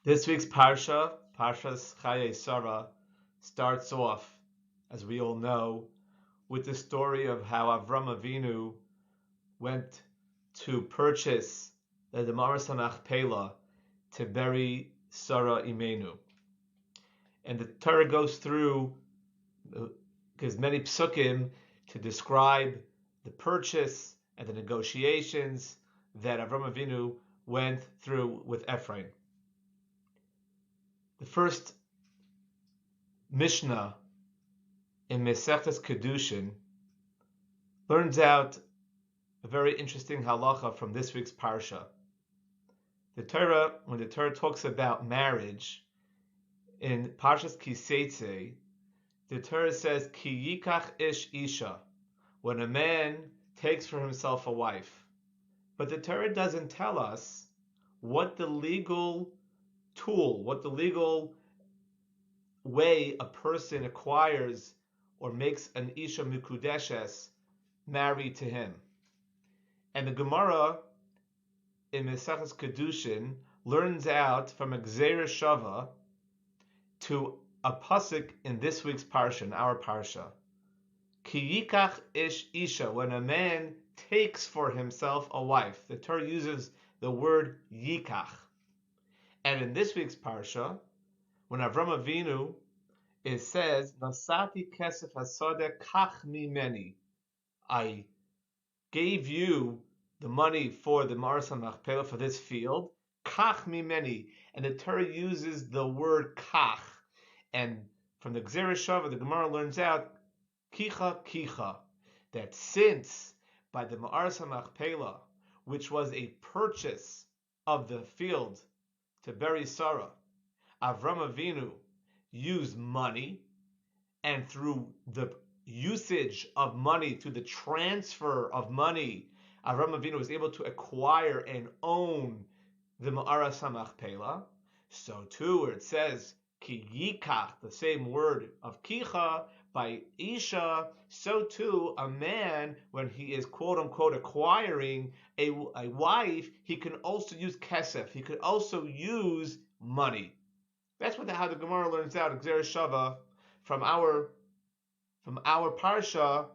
This week's Parsha, Parshas Chayei Sara, starts off, as we all know, with the story of how Avram Avinu went to purchase the Demaras HaMachpelah to bury Sara Imenu. And the Torah goes through because many psukim to describe the purchase and the negotiations that Avram Avinu went through with Ephraim. The first Mishnah in Mesechtes Kedushin learns out a very interesting halacha from this week's parsha. The Torah, when the Torah talks about marriage, in Parshas Chayei, the Torah says, Ki yikach ish isha, when a man takes for himself a wife. But the Torah doesn't tell us what the legal tool, what the legal way a person acquires or makes an isha mikudeshes married to him. And the Gemara in Mesechtes Kedushin learns out from a Gzeira Shava to a pasuk in this week's parsha, in our parsha. Ki yikach ish isha, when a man takes for himself a wife. The Torah uses the word yikach. And in this week's parsha, when Avram Avinu, it says, Nasati kesef hasodeh kach mimeni. I gave you the money for the Maras HaMachpelah, for this field, kach mimeni. And the Torah uses the word kach. And from the Gzeira Shava, the Gemara learns out, kicha, that since by the Maras HaMachpelah, which was a purchase of the field to bury Sara, Avram Avinu used money, and through the usage of money, through the transfer of money, Avram Avinu was able to acquire and own the Ma'aras HaMachpelah. So too, where it says ki yikach, the same word of kicha, by isha, so too a man, when he is quote unquote acquiring a wife, he can also use kesef. He could also use money. That's how the Gemara learns out Gzeira Shava from our parsha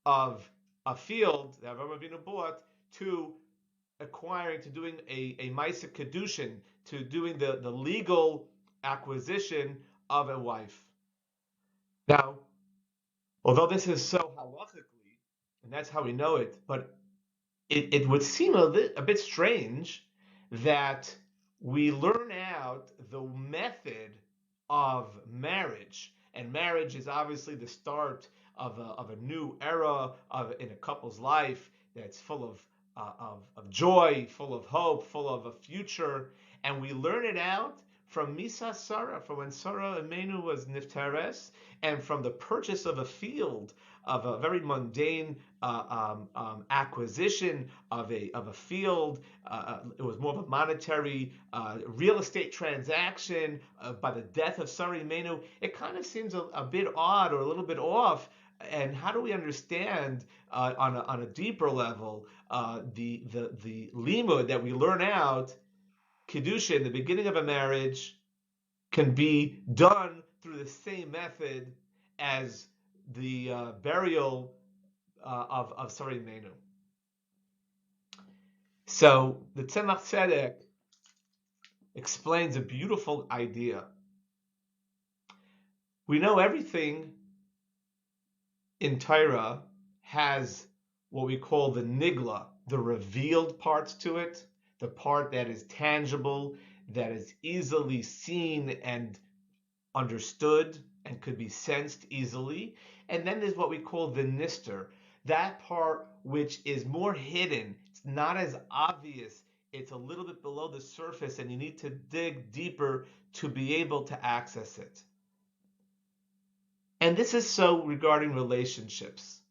of a field that Avram Avinu bought to acquiring, to doing a Maisa Kedushin, to doing the legal acquisition of a wife. Now, although this is so halachically, and that's how we know it, but it would seem a bit strange that we learn out the method of marriage, and marriage is obviously the start of a new era in a couple's life that's full of joy, full of hope, full of a future, and we learn it out from Misa Sara, from when Sara Imenu was Niftares, and from the purchase of a field, of a very mundane acquisition of a field. It was more of a monetary real estate transaction by the death of Sara Imenu. It kind of seems a bit odd or a little bit off. And how do we understand on a deeper level the limud that we learn out? Kedusha, in the beginning of a marriage, can be done through the same method as the burial of Sara Imenu. So the Tzemach Tzedek explains a beautiful idea. We know everything in Torah has what we call the nigla, the revealed parts to it, the part that is tangible, that is easily seen and understood and could be sensed easily. And then there's what we call the nister, that part which is more hidden. It's not as obvious. It's a little bit below the surface, and you need to dig deeper to be able to access it. And this is so regarding relationships.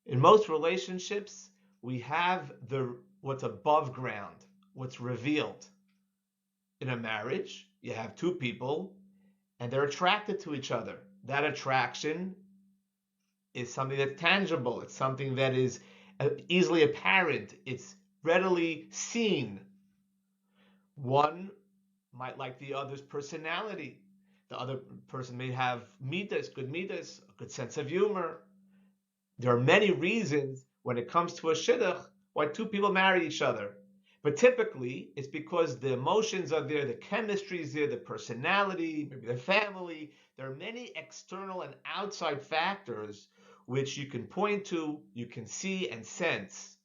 In most relationships, we have what's above ground, what's revealed. In a marriage, you have two people and they're attracted to each other. That attraction is something that's tangible. It's something that is easily apparent. It's readily seen. One might like the other's personality. The other person may have midas, a good sense of humor. There are many reasons when it comes to a shidduch why two people marry each other. But typically, it's because the emotions are there, the chemistry is there, the personality, maybe the family. There are many external and outside factors which you can point to, you can see and sense.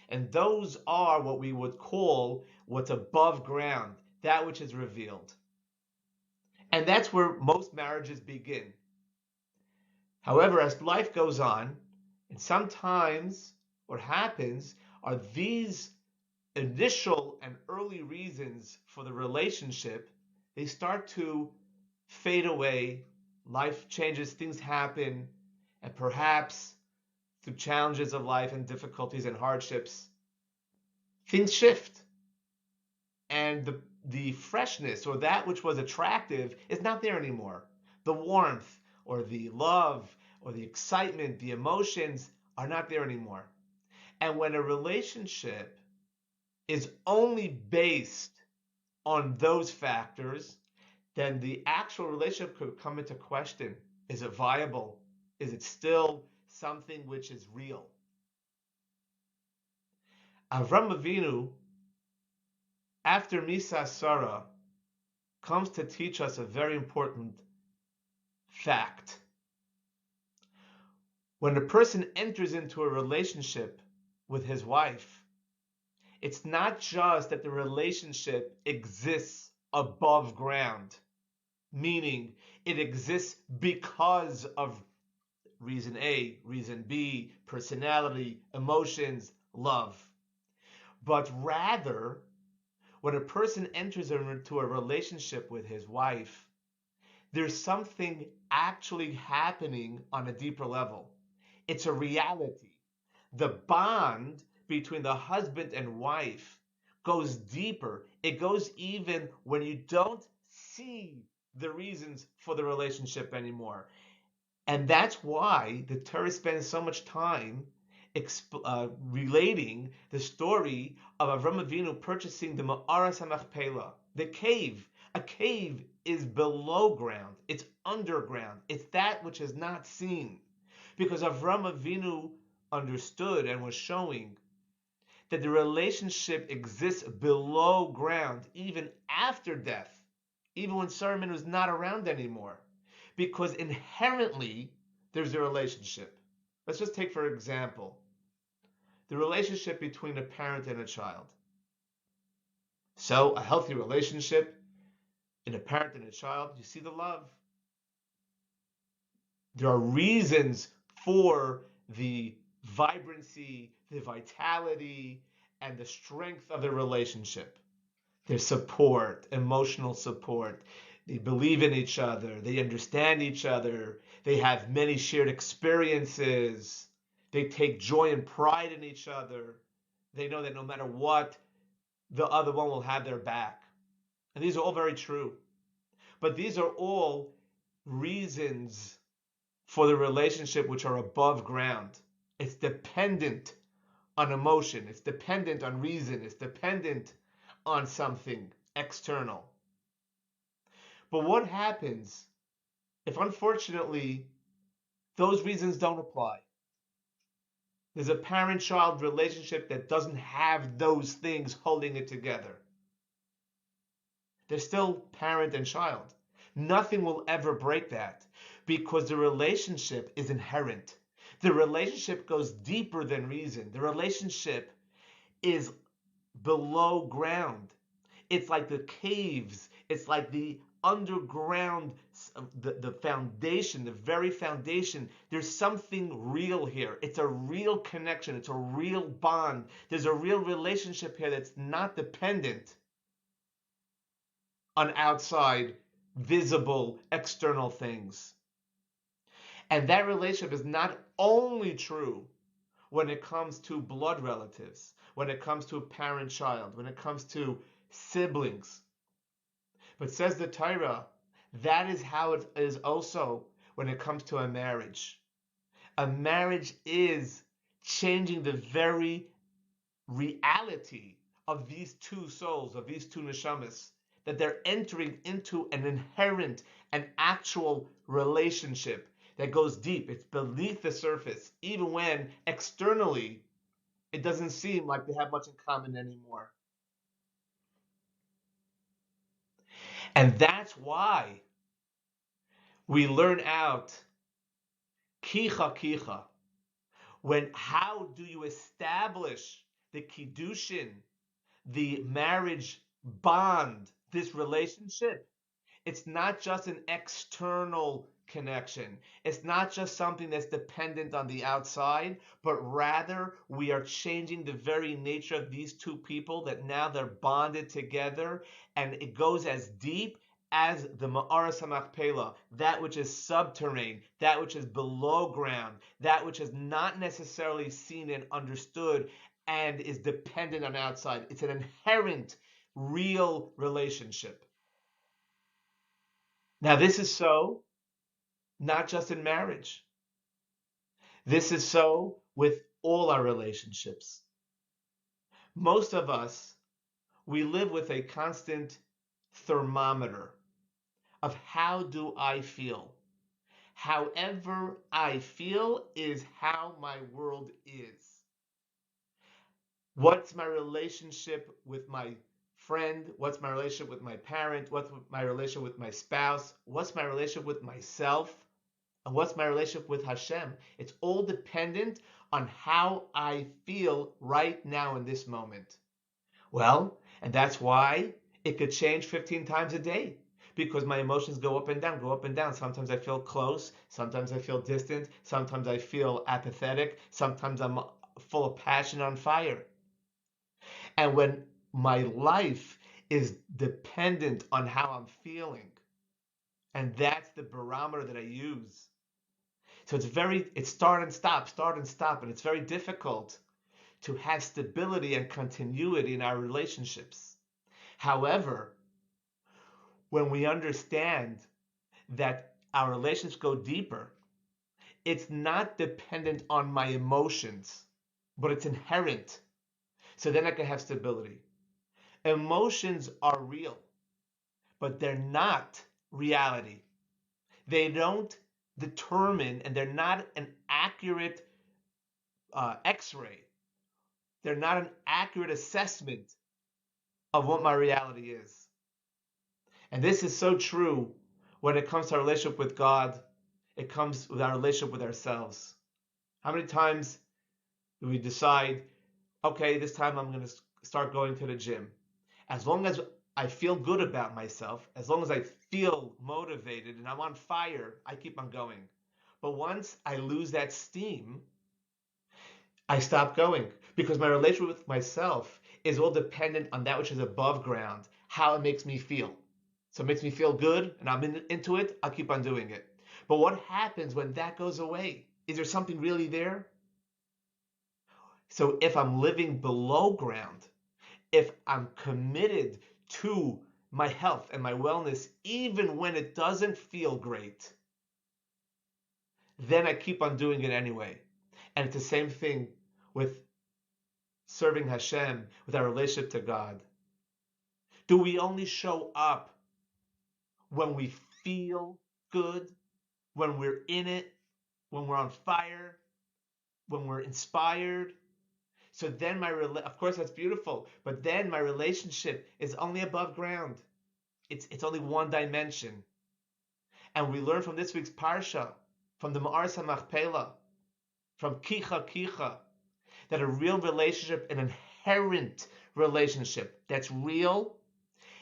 And those are what we would call what's above ground, that which is revealed. And that's where most marriages begin. However, as life goes on, and sometimes what happens are these initial and early reasons for the relationship, they start to fade away. Life changes, things happen, and perhaps through challenges of life and difficulties and hardships, things shift. And the freshness or that which was attractive is not there anymore. The warmth or the love or the excitement, the emotions are not there anymore. And when a relationship is only based on those factors, then the actual relationship could come into question. Is it viable? Is it still something which is real? Avram Avinu, after Misa Sara, comes to teach us a very important fact. When a person enters into a relationship with his wife, it's not just that the relationship exists above ground, meaning it exists because of reason A, reason B, personality, emotions, love. But rather, when a person enters into a relationship with his wife, there's something actually happening on a deeper level. It's a reality. The bond between the husband and wife goes deeper. It goes even when you don't see the reasons for the relationship anymore. And that's why the Torah spends so much time relating the story of Avram Avinu purchasing the Ma'aras HaMachpelah, the cave. A cave is below ground. It's underground. It's that which is not seen. Because Avram Avinu understood and was showing that the relationship exists below ground, even after death, even when Sara was not around anymore. Because inherently, there's a relationship. Let's just take, for example, the relationship between a parent and a child. So, a healthy relationship in a parent and a child, you see the love. There are reasons for the vibrancy, the vitality, and the strength of the relationship. There's support, emotional support. They believe in each other. They understand each other. They have many shared experiences. They take joy and pride in each other. They know that no matter what, the other one will have their back. And these are all very true. But these are all reasons for the relationship which are above ground. It's dependent on emotion. It's dependent on reason. It's dependent on something external. But what happens if, unfortunately, those reasons don't apply? There's a parent-child relationship that doesn't have those things holding it together. They're still parent and child. Nothing will ever break that because the relationship is inherent. The relationship goes deeper than reason. The relationship is below ground. It's like the caves. It's like the underground, the foundation, the very foundation. There's something real here. It's a real connection. It's a real bond. There's a real relationship here that's not dependent on outside, visible, external things. And that relationship is not only true when it comes to blood relatives, when it comes to a parent-child, when it comes to siblings. But says the Torah, that is how it is also when it comes to a marriage. A marriage is changing the very reality of these two souls, of these two neshamas. that they're entering into an inherent and actual relationship that goes deep. It's beneath the surface, even when externally it doesn't seem like they have much in common anymore. And that's why we learn out kicha kicha. When how do you establish the kiddushin, the marriage bond, this relationship? It's not just an external connection. It's not just something that's dependent on the outside, but rather we are changing the very nature of these two people, that now they're bonded together, and it goes as deep as the Ma'aras HaMachpelah, that which is subterranean, that which is below ground, that which is not necessarily seen and understood and is dependent on outside. It's an inherent, real relationship. Now, this is so not just in marriage. This is so with all our relationships. Most of us, we live with a constant thermometer of how do I feel. However I feel is how my world is. What's my relationship with my friend? What's my relationship with my parent? What's my relationship with my spouse? What's my relationship with myself? And what's my relationship with Hashem? It's all dependent on how I feel right now in this moment. Well, and that's why it could change 15 times a day, because my emotions go up and down, go up and down. Sometimes I feel close, sometimes I feel distant, sometimes I feel apathetic, sometimes I'm full of passion, on fire. And when my life is dependent on how I'm feeling, and that's the barometer that I use. So it's start and stop, and it's very difficult to have stability and continuity in our relationships. However, when we understand that our relationships go deeper, it's not dependent on my emotions, but it's inherent. So then I can have stability. Emotions are real, but they're not reality. They don't determine, and they're not an accurate x-ray. They're not an accurate assessment of what my reality is. And this is so true when it comes to our relationship with God. It comes with our relationship with ourselves. How many times do we decide, okay, this time I'm going to start going to the gym? As long as I feel good about myself, as long as I feel motivated and I'm on fire, I keep on going. But once I lose that steam, I stop going, because my relationship with myself is all dependent on that which is above ground, how it makes me feel. So it makes me feel good and I'm into it, I'll keep on doing it. But what happens when that goes away? Is there something really there? So if I'm living below ground, if I'm committed to my health and my wellness, even when it doesn't feel great, then I keep on doing it anyway. And it's the same thing with serving Hashem, with our relationship to God. Do we only show up when we feel good, when we're in it, when we're on fire, when we're inspired? So then of course that's beautiful, but then my relationship is only above ground. It's only one dimension. And we learn from this week's Parsha, from the Ma'aras HaMachpelah, from Kicha Kicha, that a real relationship, an inherent relationship that's real,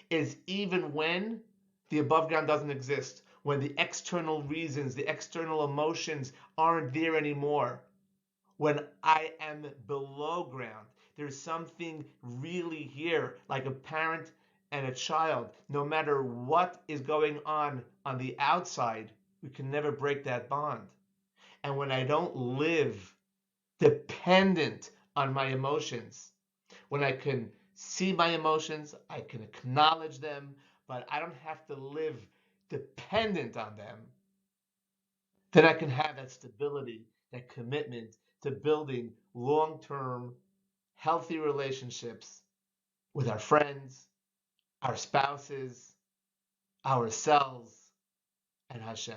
is even when the above ground doesn't exist, when the external reasons, the external emotions aren't there anymore, when I am below ground. There's something really here, like a parent and a child. No matter what is going on the outside, we can never break that bond. And when I don't live dependent on my emotions, when I can see my emotions, I can acknowledge them, but I don't have to live dependent on them, then I can have that stability, that commitment to building long-term, healthy relationships with our friends, our spouses, ourselves, and Hashem.